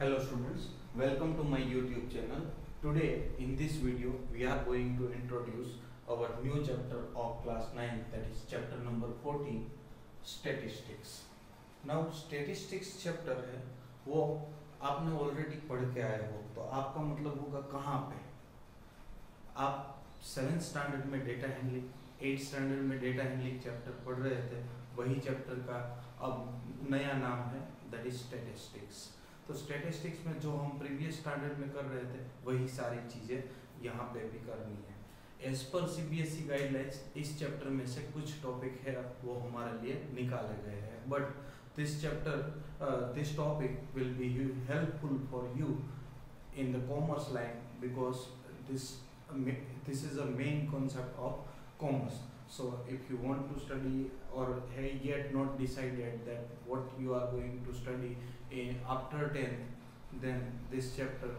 Hello students, welcome to my YouTube channel. Today in this video we are going to introduce our new chapter of class 9, that is chapter number 14, statistics. Now statistics chapter है वो आपने already पढ़ के आए हो, तो आपका मतलब होगा कहाँ पे आप 7th स्टैंडर्ड में डेटा हैंडलिंग, 8th स्टैंडर्ड में डेटा हैंडलिंग चैप्टर पढ़ रहे थे, वही चैप्टर का अब नया नाम है दैट इज स्टैटिस्टिक्स। तो स्टैटिस्टिक्स में जो हम प्रीवियस स्टैंडर्ड में कर रहे थे वही सारी चीज़ें यहाँ पे भी करनी है। एज पर CBSE गाइडलाइंस इस चैप्टर में से कुछ टॉपिक है वो हमारे लिए निकाले गए हैं, but this chapter this topic will be helpful for you in the commerce line because this is a main concept of commerce. So if you want to study or have yet not decided that what you are going to study after 10th, then this chapter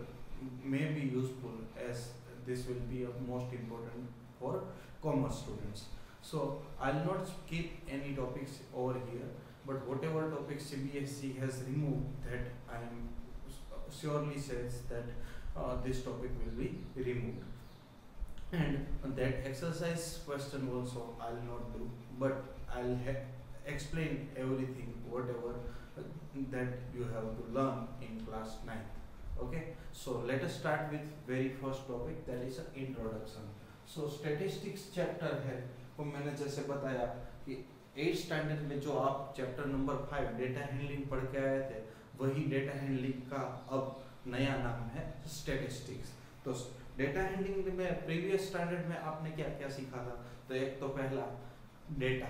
may be useful as this will be of most important for commerce students. So I'll not skip any topics over here, but whatever topics CBSE has removed, that I am surely says that this topic will be removed. And that exercise question also I'll not do, but I'll explain everything whatever that you have to learn in class 9. Okay, so let us start with very first topic, that is introduction. So statistics chapter है वो मैंने जैसे बताया कि 8th standard में जो आप chapter number 5 data handling पढ़ के आए थे, वही डेटा हैंडलिंग का अब नया नाम है स्टैटिस्टिक्स। तो डेटा हैंडलिंग में प्रीवियस स्टैंडर्ड में आपने क्या क्या सीखा था? तो एक तो पहला डेटा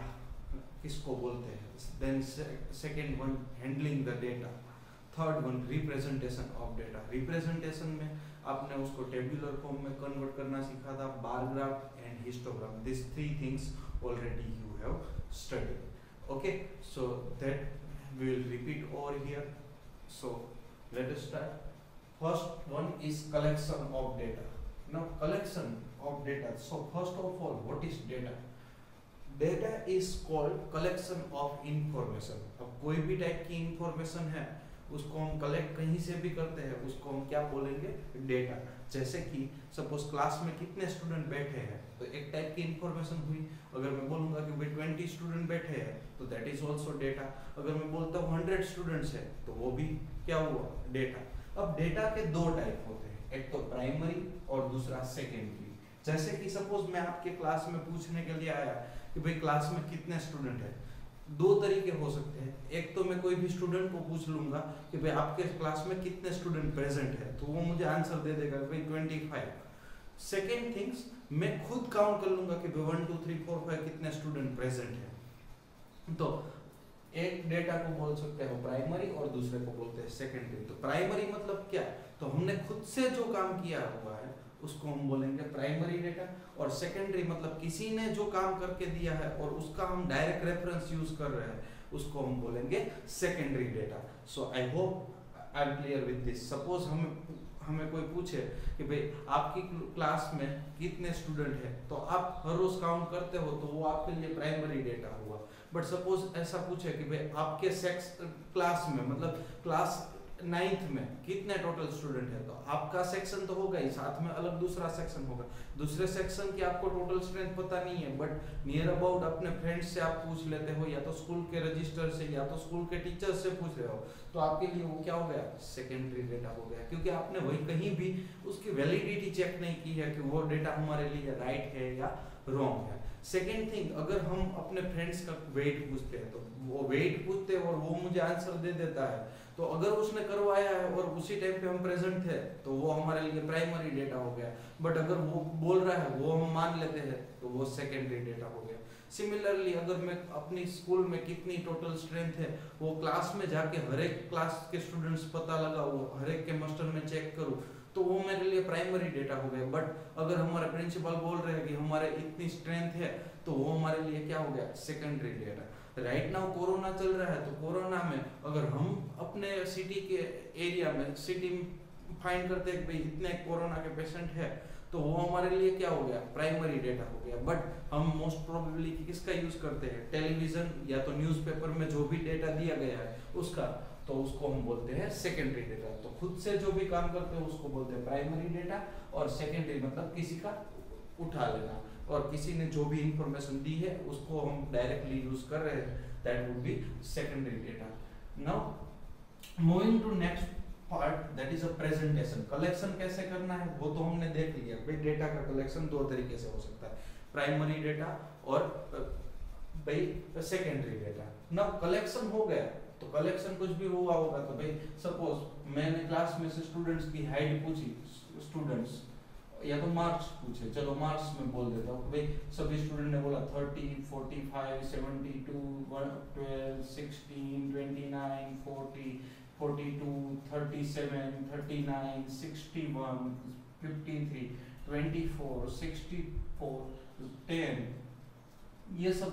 किसको बोलते हैं, then second one handling the data, third one representation of data. Representation में आपने उसको टेबुलर फॉर्म में कन्वर्ट करना सीखा था, bar graph and histogram. This three things already you have studied. Okay, so that we will repeat over here. So let us start. First one is collection of data. Now collection of data. So first of all, what is data? Data is called collection of information. अब कोई भी type की information है उसको हम collect कहीं से भी करते हैं, उसको हम क्या बोलेंगे? डेटा। जैसे कि सपोज क्लास में कितने स्टूडेंट बैठे हैं, तो एक टाइप की इंफॉर्मेशन हुई। अगर मैं बोलूँगा कि भाई 20 स्टूडेंट बैठे हैं तो दैट इज ऑल्सो डेटा। अगर मैं बोलता हूँ 100 स्टूडेंट्स है तो वो भी क्या हुआ? डेटा। अब डेटा के दो टाइप होते हैं, एक तो प्राइमरी और दूसरा सेकेंडरी। जैसे कि सपोज मैं आपके क्लास में पूछने के लिए आया कि भाई क्लास में कितने स्टूडेंट हैं, दो तरीके हो सकते हैं। एक तो मैं कोई भी स्टूडेंट को पूछ लूंगा कि भाई आपके क्लास में कितने स्टूडेंट प्रेजेंट है, तो वो मुझे आंसर दे देगा भाई 25। सेकेंड थिंग्स, मैं खुद काउंट कर लूंगा कि भाई 1 2 3 4 5 कितने स्टूडेंट प्रेजेंट है। तो एक डेटा को बोल सकते हो प्राइमरी और दूसरे को बोलते हैं सेकेंडरी। तो प्राइमरी मतलब क्या? तो हमने खुद से जो काम किया हुआ है उसको हम बोलेंगे प्राइमरी डेटा, और सेकेंडरी मतलब किसी ने जो काम करके दिया है और उसका हम डायरेक्ट रेफरेंस यूज कर रहे हैं, उसको हम बोलेंगे secondary data. So I hope I am clear with this. Suppose हमें कोई पूछे कि भाई आपकी क्लास में कितने स्टूडेंट है, तो आप हर रोज काउंट करते हो तो वो आपके लिए प्राइमरी डेटा हुआ। बट सपोज ऐसा पूछे कि भाई आपके क्लास में मतलब क्लास 9th में कितने टोटल स्टूडेंट है, तो आपका सेक्शन तो होगा ही, साथ में अलग दूसरा सेक्शन होगा। दूसरे सेक्शन की आपको टोटल स्ट्रेंथ पता नहीं है, बट नियर अबाउट अपने फ्रेंड्स से आप पूछ लेते हो, या तो स्कूल के रजिस्टर से या तो स्कूल के टीचर से पूछ रहे हो, तो आपके लिए वो क्या हो गया? सेकेंडरी डेटा हो गया, क्योंकि आपने वही कहीं भी उसकी वैलिडिटी चेक नहीं की है कि वो डेटा हमारे लिए राइट है या रॉन्ग है। सेकेंड थिंग, अगर हम अपने फ्रेंड्स का वेट पूछते हैं तो वो वेट पूछते हैं और वो मुझे आंसर दे देता है, तो अगर उसने करवाया है और उसी टाइम पे हम प्रेजेंट थे तो वो हमारे लिए प्राइमरी डेटा हो गया। बट अगर वो बोल रहा है वो हम मान लेते हैं तो वो सेकेंडरी डेटा हो गया। सिमिलरली अगर मैं अपनी स्कूल में कितनी टोटल स्ट्रेंथ है वो क्लास में जाके हर एक क्लास के स्टूडेंट्स पता लगा, वो हर एक के मास्टर में चेक करूँ, तो वो मेरे लिए प्राइमरी डेटा हो गया। बट अगर हमारे प्रिंसिपल बोल रहे हैं कि हमारे इतनी स्ट्रेंथ है, तो वो हमारे लिए क्या हो गया? Secondary data. Right now corona चल रहा है, तो कोरोना में अगर हम अपने सिटी के एरिया में सिटी फाइंड करते हैं कि भाई इतने कोरोना के पेशेंट है, तो वो हमारे लिए क्या हो गया? प्राइमरी डेटा हो गया। बट हम मोस्ट प्रोबेबली किसका यूज करते हैं? टेलीविजन या तो न्यूज़पेपर में जो भी डेटा दिया गया है उसका। तो उसको हम बोलते हैं सेकेंडरी डेटा। तो खुद से जो भी काम करते हैं उसको बोलते हैं प्राइमरी डेटा, और सेकेंडरी मतलब किसी का उठा लेना, और किसी ने जो भी इंफॉर्मेशन दी है उसको हम डायरेक्टली यूज कर रहे हैं, that would be secondary data. Now moving to next part, that is a presentation. Collection कैसे करना है वो तो हमने देख लिया भाई। डेटा का कलेक्शन दो तरीके से हो सकता है, प्राइमरी डेटा और भाई सेकेंडरी डेटा। ना कलेक्शन हो गया तो कलेक्शन कुछ भी हुआ होगा तो भाई सपोज मैंने क्लास में से स्टूडेंट्स की हाइट पूछी, स्टूडेंट्स या तो मार्क्स पूछे, चलो मार्क्स में बोल देता हूँ भाई सभी स्टूडेंट ने बोला 30, 45, 72, 12, 16, 29, 40, 42, 37, 39, 61, 53, 24, 64, 10, ये सब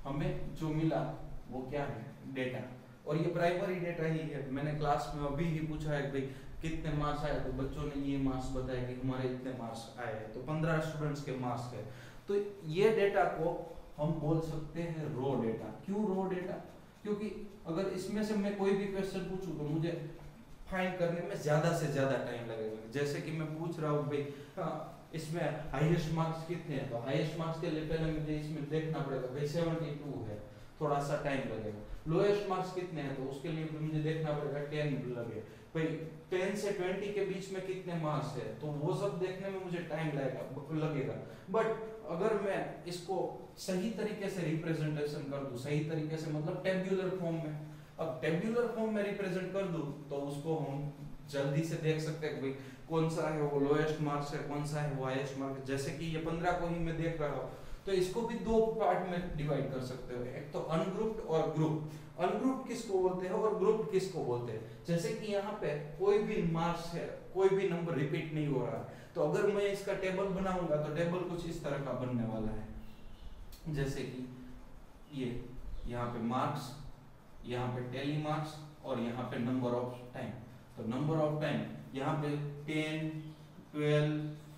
हमें जो मिला वो क्या है, डेटा। और ये प्राइमरी डेटा ही है। मैंने क्लास में अभी ही पूछा है भाई कितने मार्क्स आए, तो बच्चों ने ये मार्क्स बताया कि हमारे इतने मार्क्स आए, तो 15 स्टूडेंट्स के मार्क्स है। तो ये डेटा को हम बोल सकते हैं रो डेटा। क्यों रो डेटा? क्योंकि अगर इसमें से मैं कोई भी क्वेश्चन पूछूं तो मुझे फाइंड करने में ज्यादा से ज्यादा टाइम लगेगा। जैसे कि मैं पूछ रहा हूँ भाई इसमें हाईएस्ट मार्क्स कितने हैं, तो हाईएस्ट मार्क्स के लिए पहले मुझे इसमें देखना पड़ेगा भाई 72 है, थोड़ा सा टाइम लगेगा। लोएस्ट मार्क्स कितने हैं तो उसके लिए भी मुझे देखना पड़ेगा 10 लगे। भाई 10 से 20 के बीच में कितने मार्क्स है, तो वो सब देखने में मुझे टाइम लगेगा। बट अगर मैं इसको सही तरीके से रिप्रेजेंटेशन कर दूं, सही तरीके से मतलब टेब्यूलर फॉर्म में, अब टेब्यूलर फॉर्म में रिप्रेजेंट कर दूं तो उसको हम जल्दी से देख सकते हैं कि भाई कौन सा है वो लोएस्ट मार्क्स है, कौन सा है वो हाईएस्ट मार्क्स। जैसे कि ये 15 को ही मैं देख रहा हूँ तो इसको भी दो पार्ट में डिवाइड कर सकते हो, एक तो अनग्रुप्ड और ग्रुप। अनग्रुप्ड किसको बोलते हैं और ग्रुप्ड किसको बोलते हैं? जैसे कि यहाँ पे कोई भी मार्क्स है, कोई भी नंबर रिपीट नहीं हो रहा है, तो अगर मैं इसका टेबल बनाऊंगा तो टेबल कुछ इस तरह का बनने वाला है। जैसे कि ये यहाँ पे मार्क्स, यहाँ पे टेली मार्क्स और यहाँ पे नंबर ऑफ टाइम। तो नंबर ऑफ टाइम यहाँ पे 10, 12,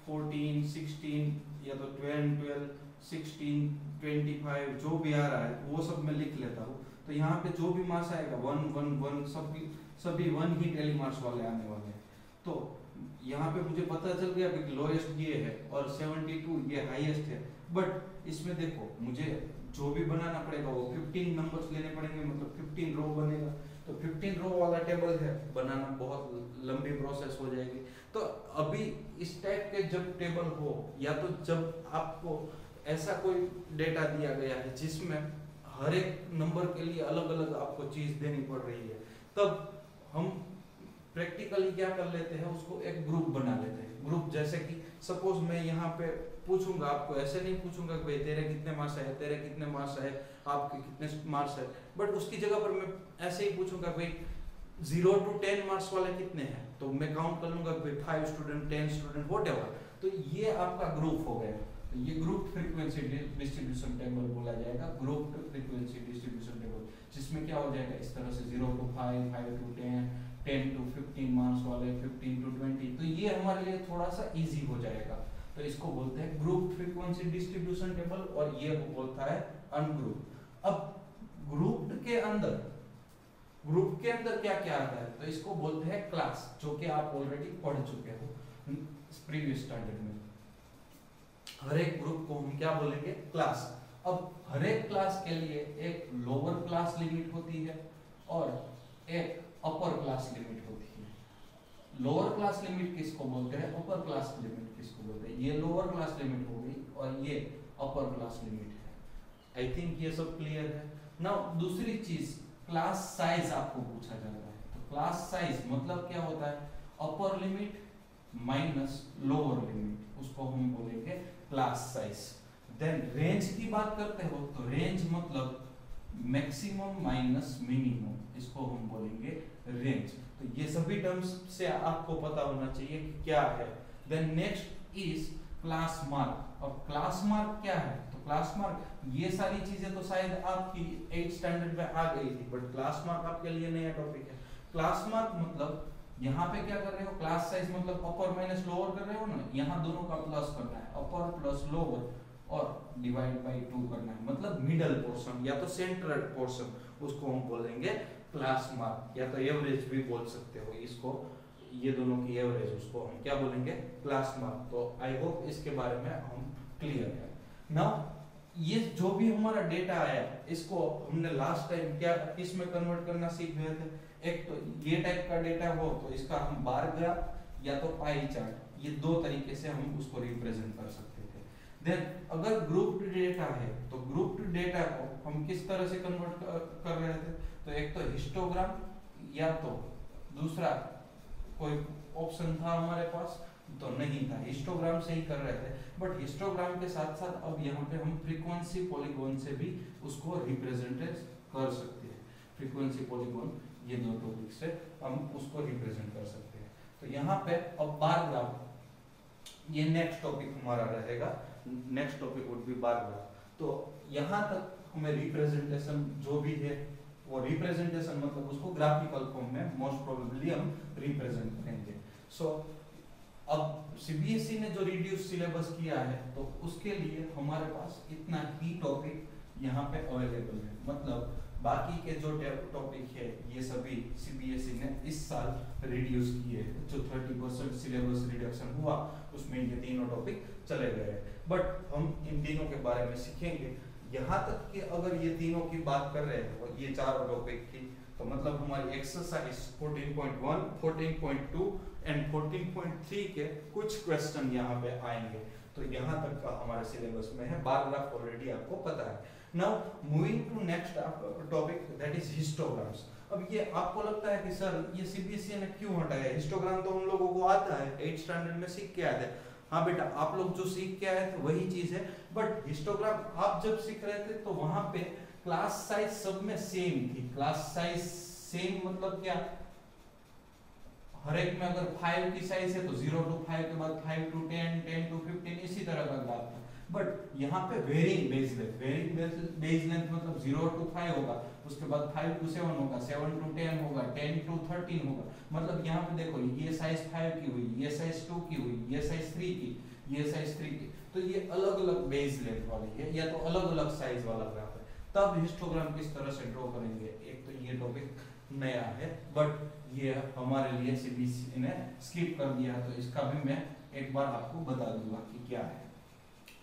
14, 16 या तो 12, 12, 16, 25 जो भी आ रहा है वो सब मैं लिख लेता हूँ। तो यहाँ पे जो भी मार्क्स आएगा 1, 1, 1 सभी 1 ही टेली मार्क्स वाले आने वाले हैं। तो यहाँ पे मुझे पता चल गया कि लोएस्ट ये है और 72 ये हाईएस्ट है। बट इसमें देखो मुझे जो भी बनाना पड़ेगा वो 15 नंबर्स लेने पड़ेंगे, मतलब 15 रो बनेगा। तो 15 रो वाला टेबल है बनाना बहुत लंबी प्रोसेस हो जाएगी। तो अभी इस टाइप के जब टेबल हो या तो जब आपको ऐसा कोई डेटा दिया गया है जिसमें हर एक नंबर के लिए अलग अलग आपको चीज देनी पड़ रही है, तब हम प्रैक्टिकली क्या कर लेते हैं, उसको एक ग्रुप बना लेते हैं। ग्रुप जैसे कि सपोज मैं यहाँ पे पूछूंगा आपको, ऐसे नहीं पूछूंगा कि भाई तेरे कितने मार्क्स आए, तेरे कितने मार्क्स आए, आपके कितने मार्क्स है, बट उसकी जगह पर मैं ऐसे ही पूछूंगा भाई 0 to 10 मार्क्स वाले कितने हैं, तो मैं काउंट कर लूंगा भाई 5 स्टूडेंट, 10 स्टूडेंट, व्हाटएवर। तो ये आपका ग्रुप हो गया। तो ये ग्रुप फ्रीक्वेंसी डिस्ट्रीब्यूशन टेबल बोला जाएगा, ग्रुप फ्रीक्वेंसी डिस्ट्रीब्यूशन टेबल, जिसमें क्या हो जाएगा इस तरह से 0 to 5, 5 to 10, 10 to 15 मार्क्स वाले, 15 to 20। तो ये हमारे लिए थोड़ा सा इजी हो जाएगा। तो इसको बोलते हैं ग्रुप फ्रीक्वेंसी डिस्ट्रीब्यूशन टेबल, और ये बोलता है अनग्रुप। अब ग्रुप के अंदर क्या क्या आता है, तो इसको बोलते हैं क्लास, जो कि आप ऑलरेडी पढ़ चुके हो प्रीवियस स्टैंडर्ड में। हर एक ग्रुप को हम क्या बोलेंगे, क्लास। अब हर एक क्लास के लिए एक लोअर क्लास लिमिट होती है और एक अपर क्लास लिमिट होती है। लोअर क्लास लिमिट किसको बोलते हैं, अपर क्लास लिमिट किसको बोलते हैं। ये लोअर क्लास लिमिट हो गई और ये अपर क्लास लिमिट है। आई थिंक ये सब क्लियर है। नाउ दूसरी चीज, क्लास साइज आपको पूछा जाता है। तो क्लास साइज मतलब क्या होता है, upper limit minus lower limit, उसको हम बोलेंगे क्लास साइज। देन रेंज की बात करते हो तो रेंज मतलब मैक्सिमम माइनस मिनिमम, इसको हम बोलेंगे रेंज। तो ये सभी टर्म्स से आपको पता होना चाहिए कि क्या है। Then next is class mark. अब क्लास मार्क क्या है, तो क्लास मार्क, ये सारी चीजें तो शायद आपकी 8th स्टैंडर्ड में आ गई थी, बट क्लास मार्क आपके लिए नया टॉपिक है। क्लास मार्क मतलब यहाँ पे क्या कर रहे हो, क्लास साइज मतलब अपर माइनस लोअर कर रहे हो ना, यहाँ दोनों का प्लस करना है, अपर प्लस लोअर और डिवाइड बाय 2 करना है, मतलब मिडल पोर्शन या तो सेंट्रल पोर्शन, उसको हम बोलेंगे क्लास मार्क या तो एवरेज भी बोल सकते हो इसको, ये दोनों की एवरेज, उसको हम क्या बोलेंगे, क्लास मार्क। तो आई होप इसके बारे में हम क्लियर है। नाउ ये जो भी हमारा डेटा आया इसको हमने लास्ट टाइम क्या किस में कन्वर्ट करना सीख गए थे। एक तो ये टाइप का डेटा हो तो इसका हम बार ग्राफ या तो पाई चार्ट, ये दो तरीके से हम उसको रिप्रेजेंट कर सकते थे। देन अगर ग्रुप्ड डेटा है तो ग्रुप्ड डेटा को हम किस तरह से कन्वर्ट कर रहे थे, तो एक तो हिस्टोग्राम या तो दूसरा कोई ऑप्शन था हमारे पास तो नहीं था, हिस्टोग्राम से ही कर रहे थे। बट हिस्टोग्राम के साथ साथ अब यहाँ पे हम फ्रीक्वेंसी पॉलीगॉन से भी उसको रिप्रेजेंट कर सकते हैं। फ्रीक्वेंसी पॉलीगॉन ये दो टॉपिक से हम उसको रिप्रेजेंट कर सकते हैं। तो यहाँ पे अब बार ग्राफ, ये नेक्स्ट टॉपिक हमारा रहेगा, next topic would be bar graph. तो यहाँ तक हमें रिप्रेजेंटेशन जो भी है वो रिप्रेजेंटेशन मतलब उसको ग्राफिकल फॉर्म में मोस्ट प्रोबेबली हम रिप्रेजेंट करेंगे। सो अब सीबीएसई ने जो रिड्यूस सिलेबस किया है तो उसके लिए हमारे पास इतना ही टॉपिक यहाँ पे अवेलेबल है। मतलब बाकी के जो टॉपिक है ये सभी सीबीएसई ने इस साल रिड्यूस किए, जो 30% सिलेबस रिडक्शन हुआ उसमें ये तीनों टॉपिक चले गए। बट हम इन तीनों के बारे में सीखेंगे। यहाँ तक कि अगर ये तीनों की बात कर रहे हैं और ये चारों टॉपिक की, तो मतलब हमारी एक्सरसाइज 14.1, 14.2 एंड 14.3 के कुछ क्वेश्चन यहाँ पे आएंगे। तो यहाँ तक का हमारे सिलेबस में है, बार ग्राफ ऑलरेडी आपको पता है। Now moving to next topic that is histograms. अब ये आपको लगता है कि सर ये सीबीएसई ने क्यों हटाया, हिस्टोग्राम तो हम लोगों को आता है, 8th स्टैंडर्ड में सीख के आए थे। हाँ बेटा, आप लोग जो सीख के आए थे वही चीज है, बट हिस्टोग्राम आप जब सीख रहे थे तो वहां पे क्लास साइज सब में सेम थी। क्लास साइज सेम मतलब क्या, हर एक में अगर 5 की साइज है तो 0 to 5 के बाद 5 to 10, 10 to 15 इसी तरह का ग्राफ था। बट यहाँ पे varying base length, varying base length मतलब 0 to 5 होगा, उसके बाद 5 to 7 होगा, 7 to 10 होगा, 10 to 13 होगा। मतलब यहाँ पे देखो ये साइज 5 की हुई, ये साइज 2 की हुई, ये साइज 3 की, ये साइज 3 की, तो ये अलग अलग बेस लेंथ वाली है या तो अलग अलग साइज वाला ग्राफ है। तब हिस्टोग्राम किस तरह से ड्रॉ करेंगे, एक तो ये टॉपिक नया है बट ये हमारे लिए सीबीएसई ने स्किप कर दिया, तो इसका भी मैं एक बार आपको बता दूंगा कि क्या है।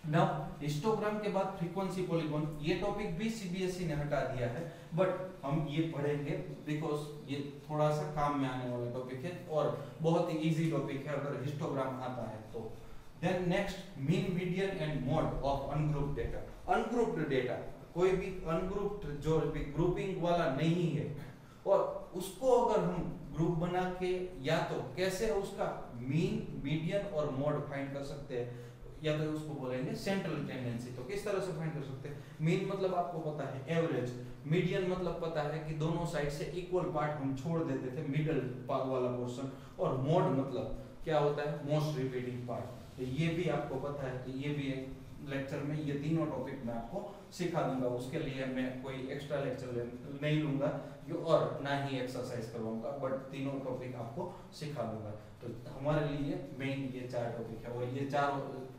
नाउ हिस्टोग्राम के बाद फ्रीक्वेंसी पॉलीगॉन, ये टॉपिक भी सीबीएसई ने हटा दिया है बट हम ये पढ़ेंगे बिकॉज ये थोड़ा सा काम में आने वाला टॉपिक है और बहुत ही इजी टॉपिक है अगर हिस्टोग्राम आता है तो। Then next mean, median and mode of ungrouped data. Ungrouped data, कोई भी अनग्रुप्ड जो भी ग्रुपिंग वाला नहीं है और उसको अगर हम ग्रुप बना के या तो कैसे उसका मीन, मीडियन और मोड फाइंड कर सकते हैं, या तो उसको बोलेंगे सेंट्रल टेंडेंसी। तो किस तरह से फाइंड कर सकते हैं, मीन मतलब आपको पता है एवरेज, मीडियन मतलब पता है कि दोनों साइड से इक्वल पार्ट हम छोड़ देते थे, मिडल पार्ट वाला पोर्शन, और मोड मतलब क्या होता है, मोस्ट रिपीटिंग पार्ट। तो ये भी आपको पता है, तो ये भी एक लेक्चर में ये तीनों टॉपिक मैं आपको सिखा दूंगा। उसके लिए मैं कोई एक्स्ट्रा लेक्चर नहीं लूंगा और ना ही एक्सरसाइज करवाऊंगा, बट तीनों टॉपिक आपको सिखा दूंगा। तो हमारे लिए मेन ये 4 टॉपिक है और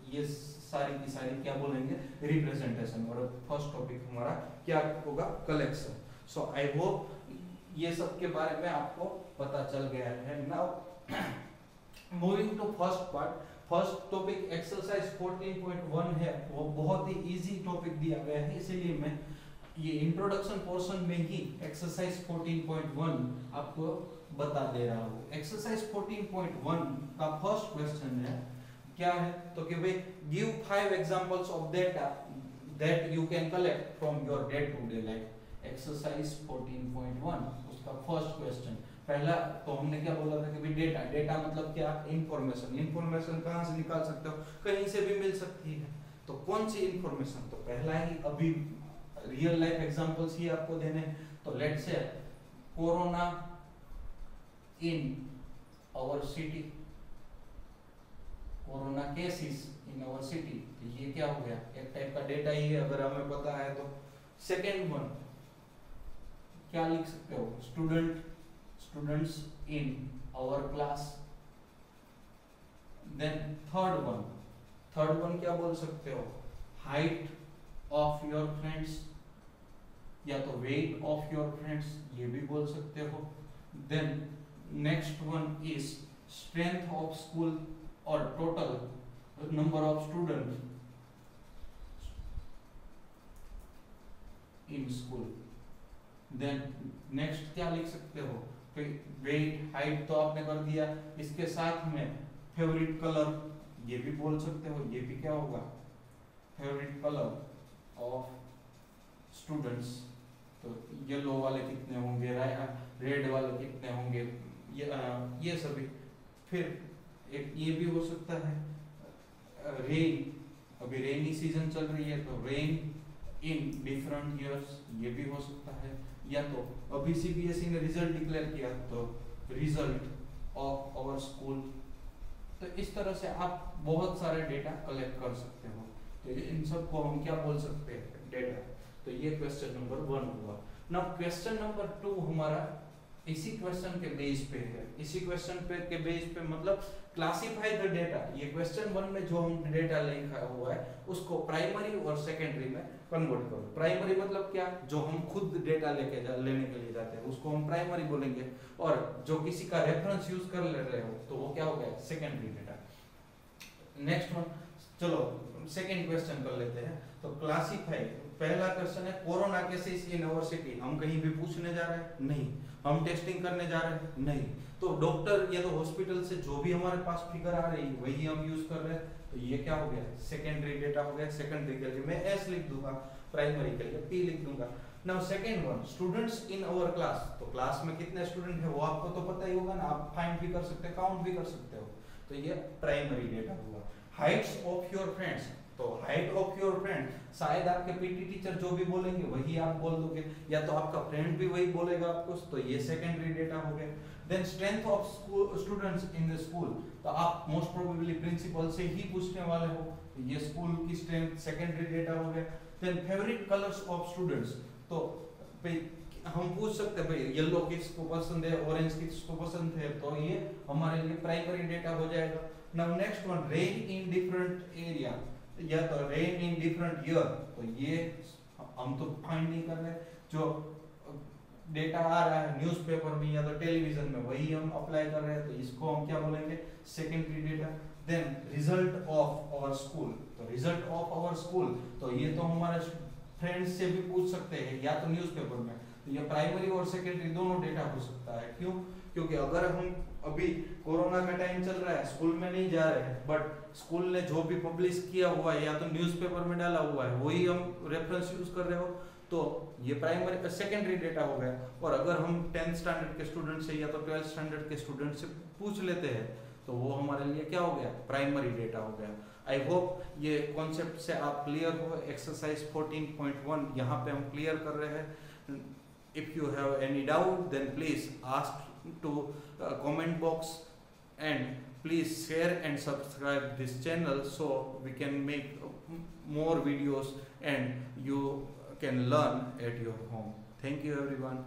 ये सारी की सारी क्या बोलेंगे, रिप्रेजेंटेशन। और फर्स्ट टॉपिक हमारा क्या होगा, कलेक्शन। सो आई होप ये सब के बारे में आपको पता चल गया है। Now moving to first part, first topic exercise 14.1 है, वो बहुत ही इजी टॉपिक दिया गया है, इसीलिए मैं ये इंट्रोडक्शन पोर्शन में ही एक्सरसाइज 14.1 आपको बता दे रहा हूँ। एक्सरसाइज 14.1 का फर्स्ट क्वेश्चन है, क्या है तो कि भाई give 5 examples of data that you can collect from your day to day life. Exercise 14.1 उसका फर्स्ट क्वेश्चन। पहला तो हमने क्या बोला था कि भाई डेटा, डेटा मतलब क्या, इंफॉर्मेशन। इंफॉर्मेशन कहाँ से निकाल सकते हो, कहीं से भी मिल सकती है, तो कौन सी इंफॉर्मेशन, तो पहला ही अभी रियल लाइफ एग्जांपल्स ही आपको देने हैं। तो let's say corona in our city, corona cases in our city, तो ये क्या हो गया, एक टाइप का डेटा ही है अगर हमें पता है तो। सेकेंड वन क्या लिख सकते हो, students in our class. Then third one क्या बोल सकते हो, हाइट ऑफ योर फ्रेंड्स। या तो वेट ऑफ योर फ्रेंड्स, ये भी बोल सकते हो। Then next one is strength of school और total number of student in school. Then next क्या लिख सकते हो, वेट हाइट तो आपने कर दिया, इसके साथ में फेवरेट कलर ये भी बोल सकते हो, ये भी क्या होगा फेवरेट कलर ऑफ स्टूडेंट्स, तो येलो वाले कितने होंगे, रेड वाले कितने होंगे, ये सभी। फिर एक ये भी हो सकता है रेन, अभी रेनी सीजन चल रही है तो रेन इन डिफरेंट ईयर्स, ये भी हो सकता है। या तो अभी सीबीएसई ने रिजल्ट डिक्लेयर किया तो रिजल्ट ऑफ आवर स्कूल। तो इस तरह से आप बहुत सारे डेटा कलेक्ट कर सकते हो। तो इन सब को हम क्या बोल सकते हैं, डेटा। तो ये क्वेश्चन नंबर 1 हुआ। नाउ क्वेश्चन नंबर 2 हमारा इसी क्वेश्चन के बेस पे है। इसी क्वेश्चन पे के बेस पे मतलब क्लासिफाई द डेटा। ये क्वेश्चन 1 में जो हम डेटा लिखा हुआ है उसको प्राइमरी और सेकेंडरी में कन्वर्ट करो। प्राइमरी मतलब क्या, जो हम खुद डेटा लेने के लिए जाते हैं उसको हम प्राइमरी बोलेंगे, और जो किसी का रेफरेंस यूज कर ले रहे हो तो वो क्या हो गया, सेकेंडरी डेटा। नेक्स्ट वन, चलो सेकेंड क्वेश्चन कर लेते हैं। तो क्लासिफाई, पहला क्वेश्चन है corona cases in our city. हम कहीं भी पूछने जा रहे हैं? नहीं। हम टेस्टिंग करने जा रहे हैं? नहीं। तो डॉक्टर या तो हॉस्पिटल से जो भी हमारे पास फिगर आ रही है वही हम यूज कर रहे हैं, तो ये क्या हो गया, सेकेंडरी डेटा हो गया। सेकेंडरी के लिए मैं एस लिख दूंगा, प्राइमरी के लिए पी लिख दूंगा। Now second one, students in our class. तो क्लास में कितने स्टूडेंट है वो आपको तो पता ही होगा ना, आप फाइंड भी कर सकते हैं, काउंट भी कर सकते हो, तो ये प्राइमरी डेटा हुआ। हाइट्स ऑफ योर फ्रेंड्स, तो हाइट ऑफ योर फ्रेंड, शायद आपके पीटी टीचर जो भी बोलेंगे वही आप बोल दोगे, या तो आपका फ्रेंड भी वही बोलेगा आपको, तो ये सेकेंडरी डेटा हो गया। Then strength of students in the school, तो आप मोस्ट प्रोबेबली प्रिंसिपल से ही पूछने वाले हो, तो ये स्कूल की स्ट्रेंथ सेकेंडरी डेटा हो गया। Then favourite colours of students, तो हम पूछ सकते हैं भाई येलो किसको पसंद है, ऑरेंज किसको पसंद है, तो ये हमारे लिए प्राइमरी डेटा हो जाएगा। Now next one, rain in different area, या तो रेन इन डिफरेंट ईयर, तो ये हम तो फाइंड नहीं कर रहे, जो डेटा आ रहा है न्यूज़पेपर में या तो टेलीविजन में वही हम अप्लाई कर रहे हैं, तो इसको हम क्या बोलेंगे, secondary data. Then result of our school, तो रिजल्ट ऑफ आवर स्कूल, तो ये तो हमारे फ्रेंड्स से भी पूछ सकते हैं या तो न्यूज़पेपर में, तो ये प्राइमरी और सेकेंडरी दोनों डेटा हो सकता है। क्यों, क्योंकि अगर हम अभी कोरोना का टाइम चल रहा है, स्कूल में नहीं जा रहे हैं, बट स्कूल ने जो भी पब्लिश किया हुआ है या तो न्यूज़पेपर में डाला हुआ है वही हम रेफरेंस यूज कर रहे हो, तो ये प्राइमरी सेकेंडरी डेटा हो गया। और अगर हम 10th स्टैंडर्ड के स्टूडेंट से या तो 12th स्टैंडर्ड के स्टूडेंट से पूछ लेते हैं तो वो हमारे लिए क्या हो गया, प्राइमरी डेटा हो गया। आई होप ये कॉन्सेप्ट से आप क्लियर हो। एक्सरसाइज 14.1 यहाँ पे हम क्लियर कर रहे हैं। If you have any doubt then please ask to comment box, and please share and subscribe this channel so we can make more videos and you can learn at your home. Thank you everyone.